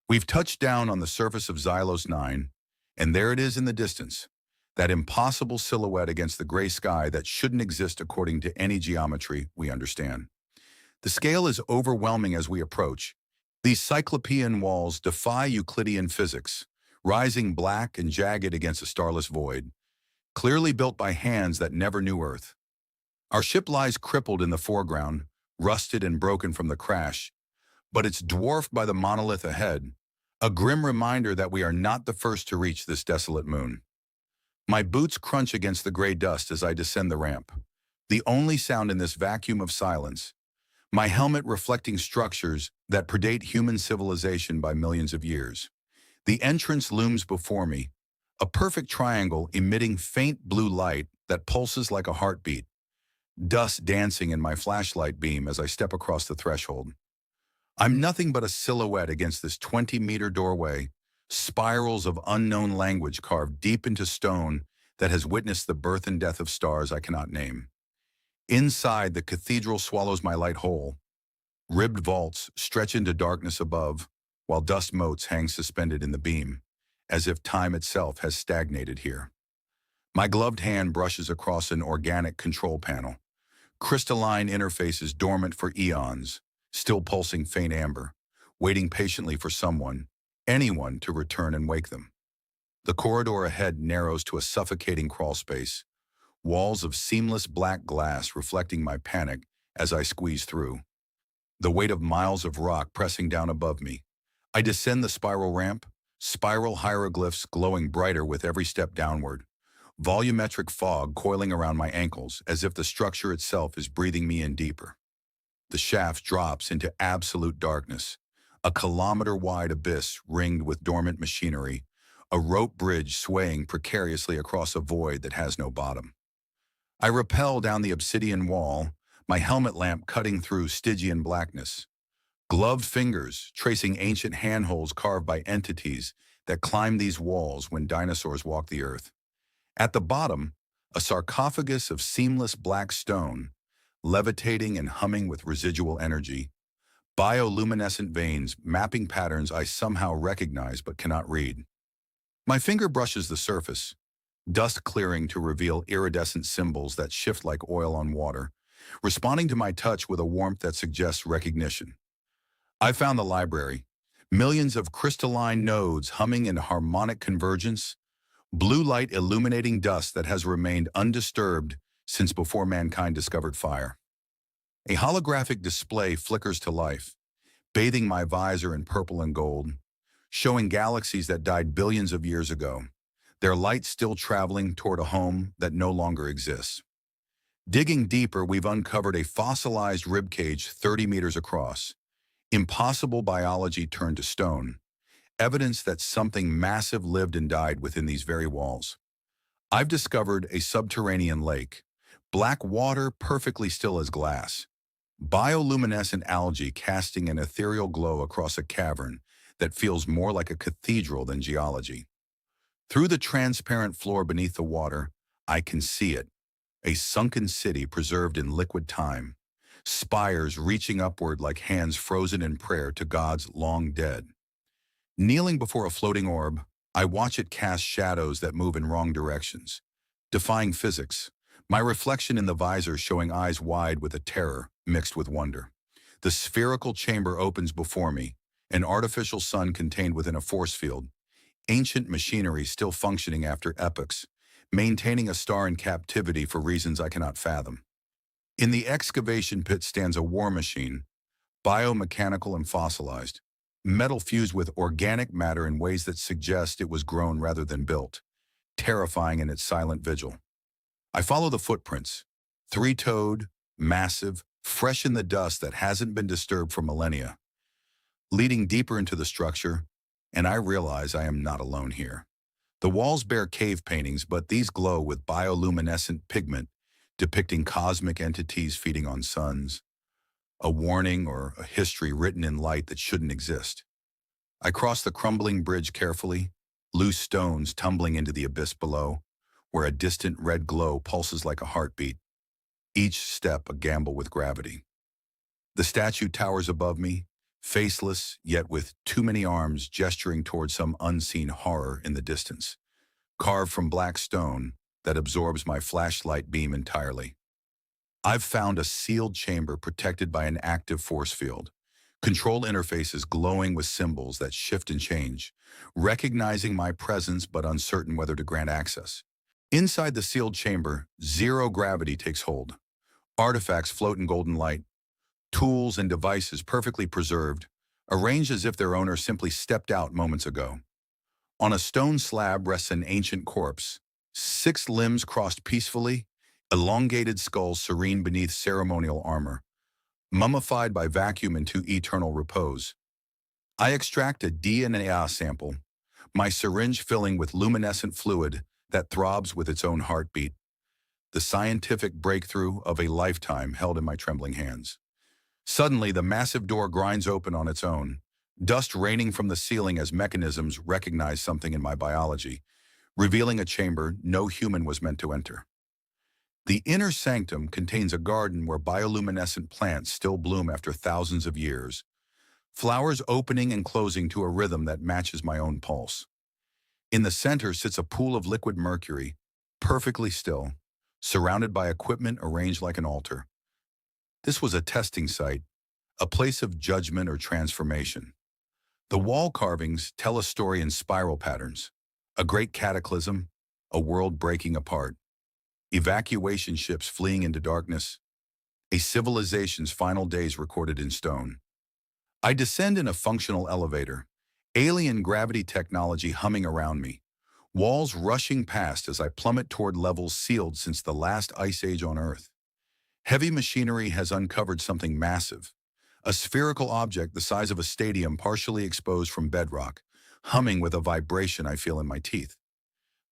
We've touched down on the surface of Xylos 9, and there it is in the distance, that impossible silhouette against the gray sky that shouldn't exist according to any geometry we understand. The scale is overwhelming as we approach. These cyclopean walls defy Euclidean physics, rising black and jagged against a starless void, clearly built by hands that never knew Earth. Our ship lies crippled in the foreground, rusted and broken from the crash, but it's dwarfed by the monolith ahead, a grim reminder that we are not the first to reach this desolate moon. My boots crunch against the gray dust as I descend the ramp, the only sound in this vacuum of silence, my helmet reflecting structures that predate human civilization by millions of years. The entrance looms before me, a perfect triangle emitting faint blue light that pulses like a heartbeat, dust dancing in my flashlight beam as I step across the threshold. I'm nothing but a silhouette against this 20-meter doorway, spirals of unknown language carved deep into stone that has witnessed the birth and death of stars I cannot name. Inside, the cathedral swallows my light whole. Ribbed vaults stretch into darkness above, while dust motes hang suspended in the beam, as if time itself has stagnated here. My gloved hand brushes across an organic control panel, crystalline interfaces dormant for eons, still pulsing faint amber, waiting patiently for someone, anyone, to return and wake them. The corridor ahead narrows to a suffocating crawl space, walls of seamless black glass reflecting my panic as I squeeze through. The weight of miles of rock pressing down above me. I descend the spiral ramp, spiral hieroglyphs glowing brighter with every step downward, volumetric fog coiling around my ankles as if the structure itself is breathing me in deeper. The shaft drops into absolute darkness, a kilometer-wide abyss ringed with dormant machinery, a rope bridge swaying precariously across a void that has no bottom. I rappel down the obsidian wall, my helmet lamp cutting through Stygian blackness. Gloved fingers tracing ancient handholds carved by entities that climbed these walls when dinosaurs walked the earth. At the bottom, a sarcophagus of seamless black stone, levitating and humming with residual energy, bioluminescent veins mapping patterns I somehow recognize but cannot read. My finger brushes the surface, dust clearing to reveal iridescent symbols that shift like oil on water, responding to my touch with a warmth that suggests recognition. I found the library, millions of crystalline nodes humming in harmonic convergence, blue light illuminating dust that has remained undisturbed since before mankind discovered fire. A holographic display flickers to life, bathing my visor in purple and gold, showing galaxies that died billions of years ago, their light still traveling toward a home that no longer exists. Digging deeper, we've uncovered a fossilized ribcage 30 meters across, impossible biology turned to stone, evidence that something massive lived and died within these very walls. I've discovered a subterranean lake, black water perfectly still as glass, bioluminescent algae casting an ethereal glow across a cavern that feels more like a cathedral than geology. Through the transparent floor beneath the water, I can see it, a sunken city preserved in liquid time, spires reaching upward like hands frozen in prayer to gods long dead. Kneeling before a floating orb, I watch it cast shadows that move in wrong directions, defying physics, my reflection in the visor showing eyes wide with a terror mixed with wonder. The spherical chamber opens before me, an artificial sun contained within a force field, ancient machinery still functioning after epochs, maintaining a star in captivity for reasons I cannot fathom. In the excavation pit stands a war machine, biomechanical and fossilized, metal fused with organic matter in ways that suggest it was grown rather than built, terrifying in its silent vigil. I follow the footprints, three-toed, massive, fresh in the dust that hasn't been disturbed for millennia. Leading deeper into the structure, and I realize I am not alone here. The walls bear cave paintings, but these glow with bioluminescent pigment, depicting cosmic entities feeding on suns, a warning or a history written in light that shouldn't exist. I cross the crumbling bridge carefully, loose stones tumbling into the abyss below, where a distant red glow pulses like a heartbeat, each step a gamble with gravity. The statue towers above me, faceless, yet with too many arms gesturing toward some unseen horror in the distance, carved from black stone that absorbs my flashlight beam entirely. I've found a sealed chamber protected by an active force field. Control interfaces glowing with symbols that shift and change, recognizing my presence but uncertain whether to grant access. Inside the sealed chamber, zero gravity takes hold. Artifacts float in golden light, tools and devices perfectly preserved, arranged as if their owner simply stepped out moments ago. On a stone slab rests an ancient corpse, six limbs crossed peacefully, elongated skull serene beneath ceremonial armor, mummified by vacuum into eternal repose. I extract a DNA sample, my syringe filling with luminescent fluid that throbs with its own heartbeat, the scientific breakthrough of a lifetime held in my trembling hands. Suddenly, the massive door grinds open on its own, dust raining from the ceiling as mechanisms recognize something in my biology, revealing a chamber no human was meant to enter. The inner sanctum contains a garden where bioluminescent plants still bloom after thousands of years, flowers opening and closing to a rhythm that matches my own pulse. In the center sits a pool of liquid mercury, perfectly still, surrounded by equipment arranged like an altar. This was a testing site, a place of judgment or transformation. The wall carvings tell a story in spiral patterns, a great cataclysm, a world breaking apart, evacuation ships fleeing into darkness, a civilization's final days recorded in stone. I descend in a functional elevator, alien gravity technology humming around me, walls rushing past as I plummet toward levels sealed since the last ice age on Earth. Heavy machinery has uncovered something massive, a spherical object the size of a stadium partially exposed from bedrock, humming with a vibration I feel in my teeth.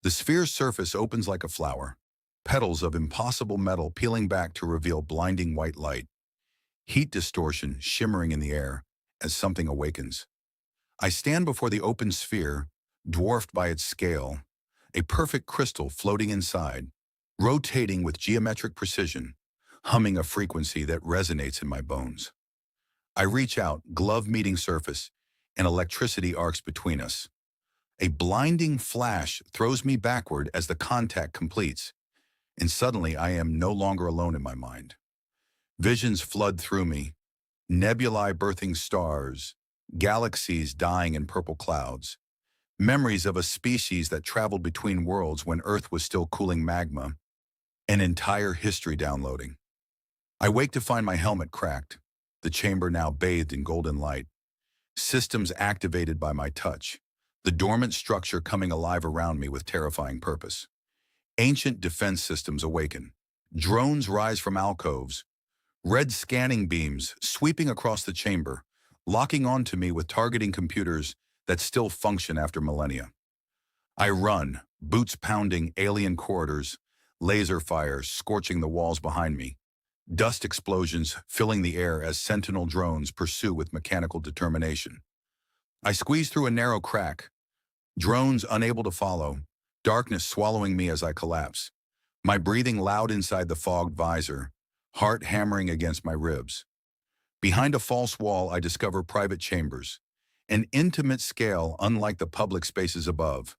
The sphere's surface opens like a flower, petals of impossible metal peeling back to reveal blinding white light, heat distortion shimmering in the air as something awakens. I stand before the open sphere, dwarfed by its scale, a perfect crystal floating inside, rotating with geometric precision, humming a frequency that resonates in my bones. I reach out, glove meeting surface, and electricity arcs between us. A blinding flash throws me backward as the contact completes, and suddenly I am no longer alone in my mind. Visions flood through me, nebulae birthing stars, galaxies dying in purple clouds, memories of a species that traveled between worlds when Earth was still cooling magma, an entire history downloading. I wake to find my helmet cracked, the chamber now bathed in golden light, systems activated by my touch, the dormant structure coming alive around me with terrifying purpose. Ancient defense systems awaken. Drones rise from alcoves, red scanning beams sweeping across the chamber, locking onto me with targeting computers that still function after millennia. I run, boots pounding alien corridors, laser fire scorching the walls behind me, dust explosions filling the air as sentinel drones pursue with mechanical determination. I squeeze through a narrow crack, drones unable to follow, darkness swallowing me as I collapse, my breathing loud inside the fogged visor, heart hammering against my ribs. Behind a false wall, I discover private chambers, an intimate scale unlike the public spaces above,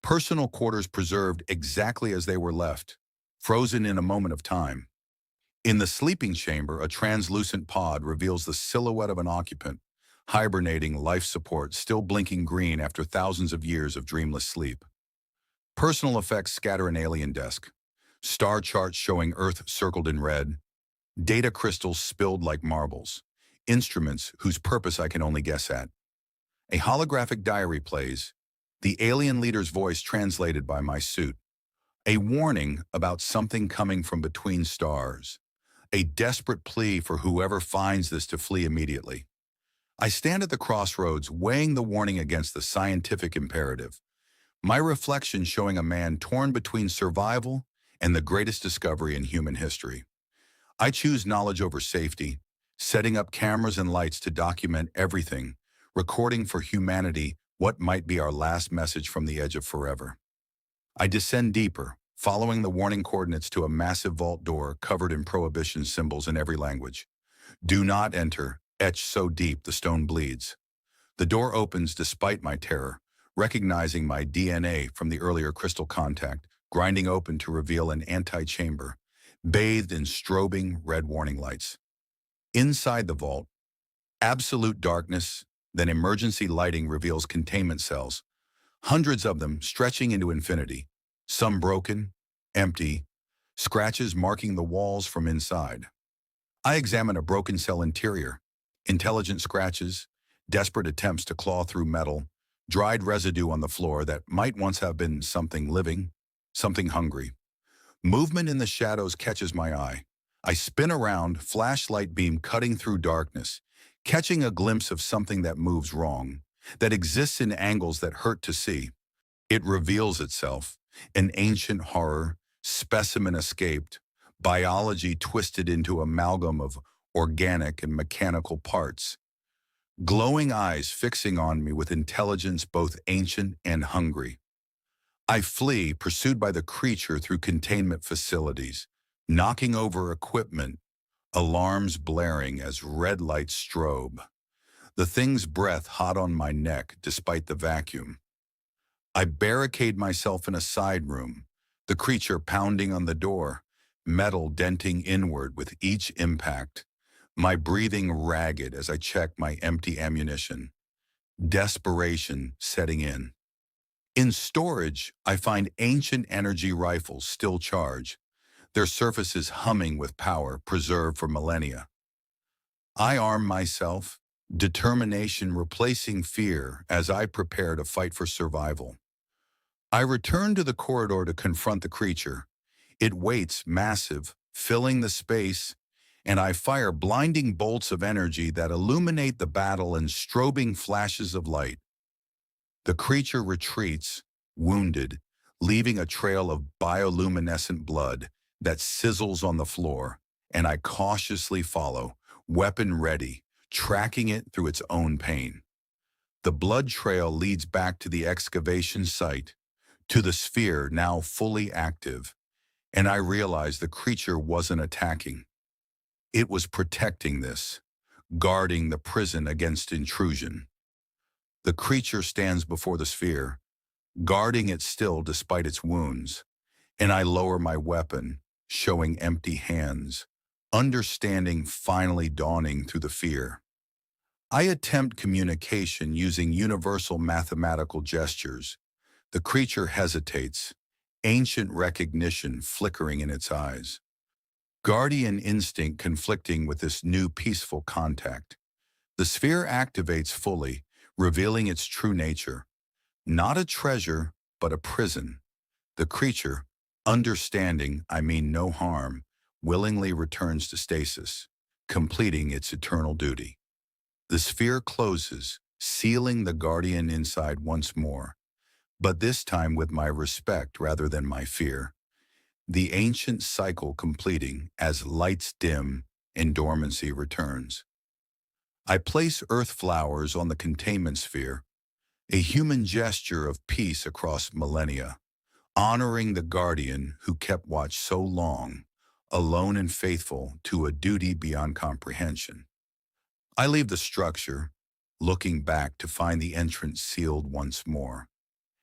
personal quarters preserved exactly as they were left, frozen in a moment of time. In the sleeping chamber, a translucent pod reveals the silhouette of an occupant, hibernating life support still blinking green after thousands of years of dreamless sleep. Personal effects scatter an alien desk, star charts showing Earth circled in red, data crystals spilled like marbles, instruments whose purpose I can only guess at. A holographic diary plays, the alien leader's voice translated by my suit. A warning about something coming from between stars. A desperate plea for whoever finds this to flee immediately. I stand at the crossroads, weighing the warning against the scientific imperative. My reflection showing a man torn between survival and the greatest discovery in human history. I choose knowledge over safety, setting up cameras and lights to document everything, recording for humanity what might be our last message from the edge of forever. I descend deeper, following the warning coordinates to a massive vault door covered in prohibition symbols in every language. Do not enter, etched so deep the stone bleeds. The door opens despite my terror, recognizing my DNA from the earlier crystal contact, grinding open to reveal an antechamber, bathed in strobing red warning lights. Inside the vault, absolute darkness, then emergency lighting reveals containment cells, hundreds of them stretching into infinity, some broken, empty, scratches marking the walls from inside. I examine a broken cell interior, intelligent scratches, desperate attempts to claw through metal, dried residue on the floor that might once have been something living, something hungry. Movement in the shadows catches my eye. I spin around, flashlight beam cutting through darkness, catching a glimpse of something that moves wrong, that exists in angles that hurt to see. It reveals itself, an ancient horror, specimen escaped, biology twisted into amalgam of organic and mechanical parts. Glowing eyes fixing on me with intelligence both ancient and hungry. I flee, pursued by the creature through containment facilities, knocking over equipment, alarms blaring as red lights strobe. The thing's breath hot on my neck despite the vacuum. I barricade myself in a side room, the creature pounding on the door, metal denting inward with each impact, my breathing ragged as I check my empty ammunition. Desperation setting in. In storage, I find ancient energy rifles still charged, their surfaces humming with power preserved for millennia. I arm myself, determination replacing fear as I prepare to fight for survival. I return to the corridor to confront the creature. It waits massive, filling the space, and I fire blinding bolts of energy that illuminate the battle in strobing flashes of light. The creature retreats, wounded, leaving a trail of bioluminescent blood that sizzles on the floor, and I cautiously follow, weapon ready, tracking it through its own pain. The blood trail leads back to the excavation site, to the sphere now fully active, and I realize the creature wasn't attacking. It was protecting this, guarding the prison against intrusion. The creature stands before the sphere, guarding it still despite its wounds, and I lower my weapon, showing empty hands, understanding finally dawning through the fear. I attempt communication using universal mathematical gestures. The creature hesitates, ancient recognition flickering in its eyes. Guardian instinct conflicting with this new peaceful contact. The sphere activates fully, revealing its true nature. Not a treasure, but a prison. The creature, understanding I mean no harm, willingly returns to stasis, completing its eternal duty. The sphere closes, sealing the guardian inside once more, but this time with my respect rather than my fear. The ancient cycle completing as lights dim and dormancy returns. I place earth flowers on the containment sphere, a human gesture of peace across millennia, honoring the guardian who kept watch so long, alone and faithful to a duty beyond comprehension. I leave the structure, looking back to find the entrance sealed once more,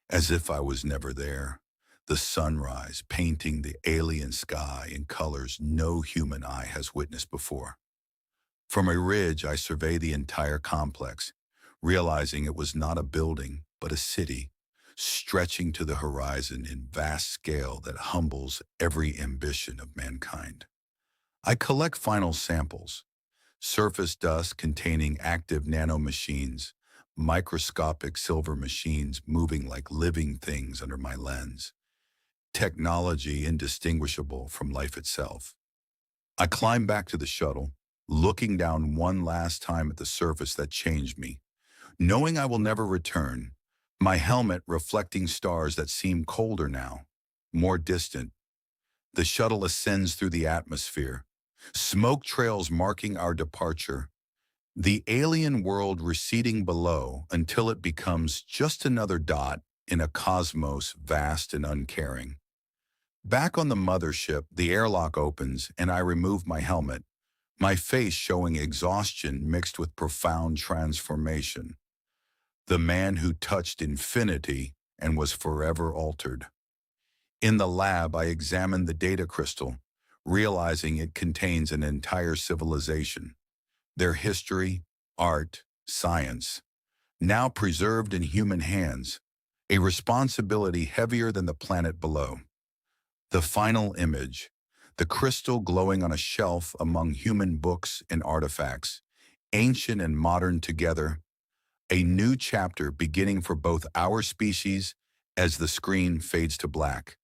as if I was never there. The sunrise painting the alien sky in colors no human eye has witnessed before. From a ridge, I survey the entire complex, realizing it was not a building, but a city, stretching to the horizon in vast scale that humbles every ambition of mankind. I collect final samples, surface dust containing active nanomachines, microscopic silver machines moving like living things under my lens, technology indistinguishable from life itself. I climb back to the shuttle, looking down one last time at the surface that changed me, knowing I will never return, my helmet reflecting stars that seem colder now, more distant. The shuttle ascends through the atmosphere, smoke trails marking our departure, the alien world receding below until it becomes just another dot in a cosmos vast and uncaring. Back on the mothership, the airlock opens and I remove my helmet, my face showing exhaustion mixed with profound transformation. The man who touched infinity and was forever altered. In the lab, I examined the data crystal, realizing it contains an entire civilization, their history, art, science, now preserved in human hands, a responsibility heavier than the planet below. The final image, the crystal glowing on a shelf among human books and artifacts, ancient and modern together, a new chapter beginning for both our species as the screen fades to black.